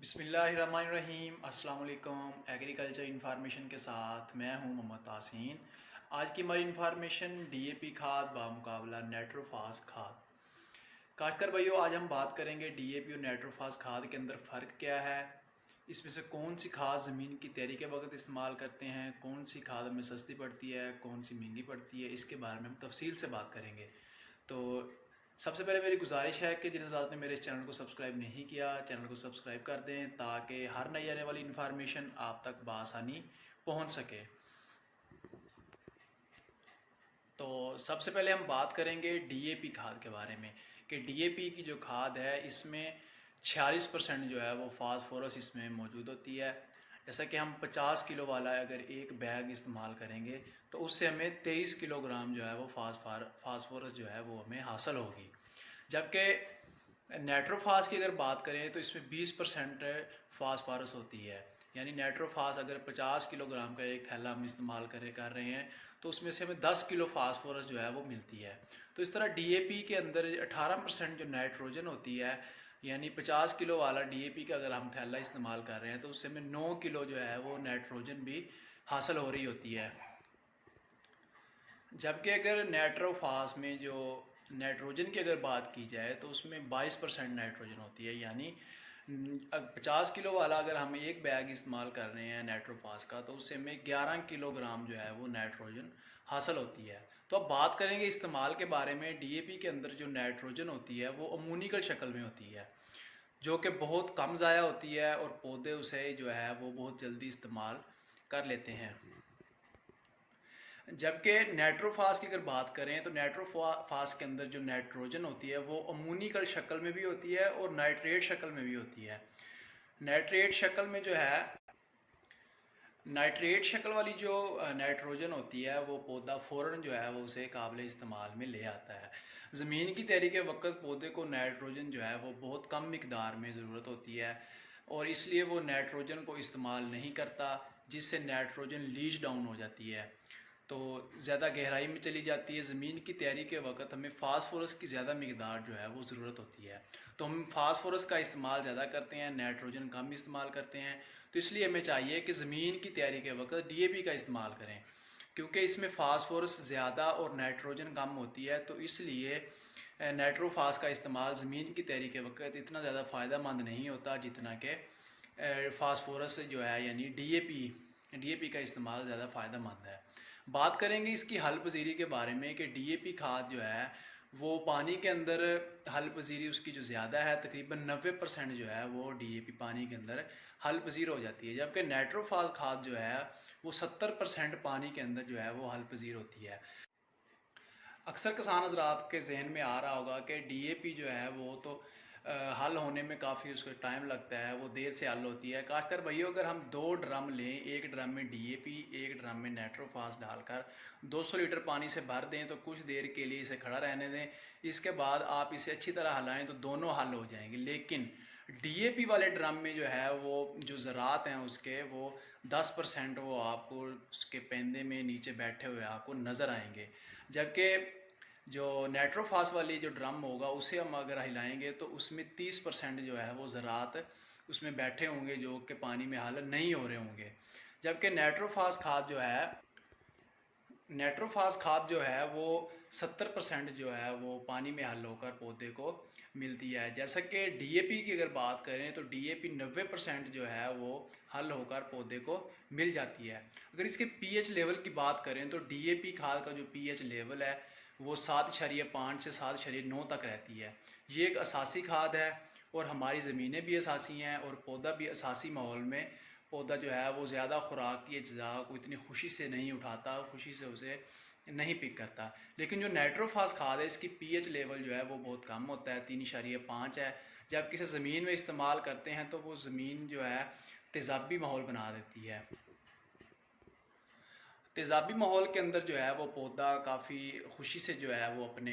बिस्मिल्लाहिर्रहमानिर्रहीम। अस्सलाम वालेकुम। एग्रीकल्चर इन्फॉर्मेशन के साथ मैं हूं मोहम्मद तासीन। आज की हमारी इन्फॉर्मेशन डीएपी खाद बामुकाबला नाइट्रोफास खाद। खासकर भाइयों, आज हम बात करेंगे डीएपी और नाइट्रोफास खाद के अंदर फ़र्क क्या है, इसमें से कौन सी खाद ज़मीन की तैयारी के वक्त इस्तेमाल करते हैं, कौन सी खाद हमें सस्ती पड़ती है, कौन सी महंगी पड़ती है, इसके बारे में हम तफसील से बात करेंगे। तो सबसे पहले मेरी गुजारिश है कि जिन हज़रात ने मेरे इस चैनल को सब्सक्राइब नहीं किया, चैनल को सब्सक्राइब कर दें ताकि हर नई आने वाली इन्फॉर्मेशन आप तक बआसानी पहुंच सके। तो सबसे पहले हम बात करेंगे डीएपी खाद के बारे में कि डीएपी की जो खाद है इसमें 46% जो है वो फास्फोरस इसमें मौजूद होती है। जैसा कि हम 50 किलो वाला अगर एक बैग इस्तेमाल करेंगे तो उससे हमें 23 किलोग्राम जो है वो फास्फोरस जो है वो हमें हासिल होगी। जबकि नाइट्रोफास की अगर बात करें तो इसमें 20% फास्फोरस होती है। यानी नाइट्रोफास अगर 50 किलोग्राम का एक थैला हम इस्तेमाल कर रहे हैं तो उसमें से हमें 10 किलो फास्फोरस जो है वो मिलती है। तो इस तरह डीएपी के अंदर 18% जो नाइट्रोजन होती है, यानी 50 किलो वाला डीएपी का अगर हम थैला इस्तेमाल कर रहे हैं तो उससे हमें 9 किलो जो है वो नाइट्रोजन भी हासिल हो रही होती है। जबकि अगर नाइट्रोफास में जो नाइट्रोजन की अगर बात की जाए तो उसमें 22% नाइट्रोजन होती है। यानी 50 किलो वाला अगर हम एक बैग इस्तेमाल कर रहे हैं नाइट्रोफास का तो उससे हमें 11 किलोग्राम जो है वो नाइट्रोजन हासिल होती है। तो अब बात करेंगे इस्तेमाल के बारे में। डीएपी के अंदर जो नाइट्रोजन होती है वो अमोनिकल शक्ल में होती है, जो कि बहुत कम ज़ाया होती है और पौधे उसे जो है वो बहुत जल्दी इस्तेमाल कर लेते हैं। जबकि नाइट्रोफास की अगर बात करें तो नाइट्रोफास के अंदर जो नाइट्रोजन होती है वो अमोनिकल शक्ल में भी होती है और नाइट्रेट शक्ल में भी होती है। नाइट्रेट शक्ल में जो है नाइट्रेट शक्ल वाली जो नाइट्रोजन होती है वो पौधा फ़ौरन जो है वो उसे काबिल इस्तेमाल में ले आता है। ज़मीन की तैयारी के वक्त पौधे को नाइट्रोजन जो है वो बहुत कम मिकदार में ज़रूरत होती है और इसलिए वो नाइट्रोजन को इस्तेमाल नहीं करता, जिससे नाइट्रोजन लीच डाउन हो जाती है तो ज़्यादा गहराई में चली जाती है। ज़मीन की तैयारी के वक्त हमें फास्फोरस की ज़्यादा मिकदार जो है वो ज़रूरत होती है, तो हम फास्फोरस का इस्तेमाल ज़्यादा करते हैं, नाइट्रोजन कम इस्तेमाल करते हैं। तो इसलिए हमें चाहिए कि ज़मीन की तैयारी के वक्त डीएपी का इस्तेमाल करें, क्योंकि इसमें फास्फोरस ज़्यादा और नाइट्रोजन कम होती है। तो इसलिए नाइट्रोफास का इस्तेमाल ज़मीन की तैयारी के वक्त इतना ज़्यादा फ़ायदा मंद नहीं होता जितना कि फास्फोरस जो है यानी डीएपी का इस्तेमाल ज़्यादा फ़ायदा मंद है। बात करेंगे इसकी हल पजीरी के बारे में कि डीएपी खाद जो है वो पानी के अंदर हल पजीरी उसकी जो ज़्यादा है, तकरीबन 90% जो है वो डीएपी पानी के अंदर हल पजीर हो जाती है। जबकि नाइट्रोफास खाद जो है वो 70% पानी के अंदर जो है वो हल पजीर होती है। अक्सर किसान हजरात के जहन में आ रहा होगा कि डीएपी जो है वो तो हल होने में काफ़ी उसको टाइम लगता है, वो देर से हल होती है। खासकर भैया अगर हम 2 ड्रम लें, एक ड्रम में डीएपी एक ड्रम में नाइट्रोफास डालकर 200 लीटर पानी से भर दें तो कुछ देर के लिए इसे खड़ा रहने दें। इसके बाद आप इसे अच्छी तरह हलाएं तो दोनों हल हो जाएंगे। लेकिन डीएपी वाले ड्रम में जो है वो जो ज़रात हैं उसके वो 10% वो आपको उसके पेंदे में नीचे बैठे हुए आपको नज़र आएंगे। जबकि जो नाइट्रोफास वाली जो ड्रम होगा उसे हम अगर हिलाएंगे तो उसमें 30% जो है वो ज़रात उसमें बैठे होंगे जो कि पानी में हल नहीं हो रहे होंगे। जबकि नाइट्रोफास खाद जो है वो 70% जो है वो पानी में हल होकर पौधे को मिलती है। जैसा कि डीएपी की अगर बात करें तो डीएपी 90% जो है वो हल होकर पौधे को मिल जाती है। अगर इसके पीएच लेवल की बात करें तो डीएपी खाद का जो पीएच लेवल है वो 7.5 से 7.9 तक रहती है। ये एक असासी खाद है और हमारी ज़मीनें भी असासी हैं और पौधा भी असासी माहौल में पौधा जो है वो ज़्यादा खुराक की अज्जा को इतनी खुशी से नहीं उठाता, खुशी से उसे नहीं पिक करता। लेकिन जो नाइट्रोफास खाद है इसकी पीएच लेवल जो है वो बहुत कम होता है, 3.5 है। जब किसी ज़मीन में इस्तेमाल करते हैं तो वो ज़मीन जो है तेज़ाबी माहौल बना देती है। तेज़ाबी माहौल के अंदर जो है वो पौधा काफ़ी खुशी से जो है वो अपने